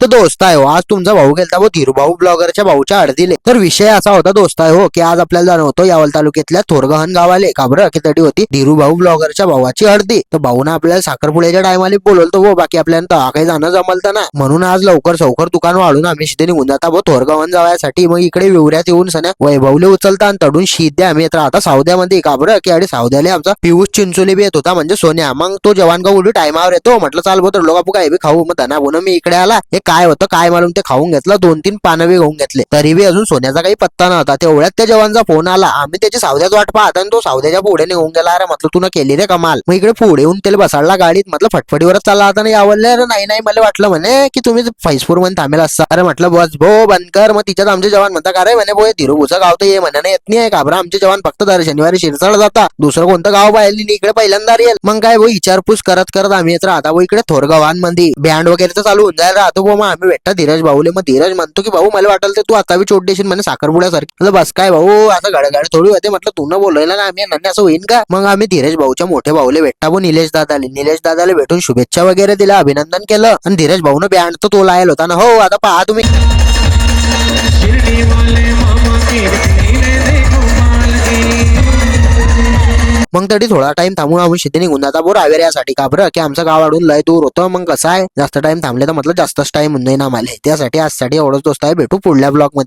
तर दोस्त आहे हो, आज तुमचा भाऊ गेलता वो धीरू भाऊ ब्लॉगरच्या भाऊच्या हळदीले. तर विषय असा होता दोस्त आहे हो, की आज आपल्याला जाणं होतं यावल तालुक्यातल्या थोरगहन गावाले. का बरं की तडी होती धीरू भाऊ ब्लॉगरच्या भावाची हळदी. तर भाऊनं आपल्याला साखरपुड्याच्या टायमाला बोलवलं हो, बाकी आपल्याला तेव्हा काही जाणं जमलतं ना. म्हणून आज लवकर सवकर दुकान वाढून आम्ही शिदे निघून जाता वो थोरगहन जावयासाठी. मग इकडे विवऱ्यात येऊन सण्या वैभवले उचलता आणि तडून शीत द्या आम्ही. तर आता सावद्यामध्ये का बरं की आणि सावद्याले आमचा पियुष चिंचोली बी येत होता, म्हणजे सोन्या. मग तो जवान का उलटी टायमावर येतो. म्हटलं चाल बो तर लोक आपण काय बी खाऊ. मग धना बोन मी इकडे आला. हे काय होतं काय मालूम, ते खाऊन घेतलं. 2-3 पानं बी घेऊन घेतले. तरी बी अजून सोन्याचा काही पत्ता नव्हता. तेवढ्यात त्या जवानचा फोन आला. आम्ही त्याची सावद्यात वाट पाहत आणि तो सावद्याच्या पुढे निघून गेला. अरे म्हटलं तू न केली रे कमाल. मग इकडे पुढे येऊन त्याला बसाडला गाडीत. म्हटलं फटफटीवरच चालला आता नाही आवडले. अरे नाही मला वाटलं म्हणे की तुम्ही फैजपूर मध्ये थांबेल असता. अरे म्हटलं बस भो बंद कर. मग तिच्यात आमचे जवान म्हणता का रे म्हणे भो धीरूभूचं गाव तर ये म्हणे येत नाही का बरं. आमचे जवान फक्त दर शनिवारी शिरसाळ जाता, दुसरं कोणतं गाव पाहिलं इकडे पहिल्यांदा येईल. मग काय भाऊ विचारपूस करत करत आम्ही येत राहता भाऊ इकडे थोरगावांमध्ये. बँड वगैरे तर चालू होऊन जायला राहतो भाऊ. मग आम्ही भेटता धीरज भाऊले. मग धीरज म्हणतो की भाऊ मला वाटलं तू आता बी चोट देशील म्हणे साखरपुड्यासारखी. बस काय भाऊ असं गडगड थोडी होते. म्हटलं तू न बोलायला ना आम्ही नन्हे असं होईन का. मग आम्ही धीरज भाऊच्या मोठे भाऊले भेटता भाऊ निलेश दादाला भेटून शुभेच्छा वगैरे दिला, अभिनंदन केलं. आणि धीरज भाऊनं बँड तर तो लायल होता ना हो. आता पहा तुम्ही. मग तरी थोडा टाइम थांबून आम्ही शिथे निघून जाता बोर यासाठी का बरं की आमचं गाव वाढून लय दूर होतं. मग कसं आहे जास्त टाइम थांबले तर म्हटलं जास्तच टाइम होऊन जाईन आम्हाला. त्यासाठी आजसाठी एवढंच दोस्त आहे. भेटू पुढल्या ब्लॉग मध्ये.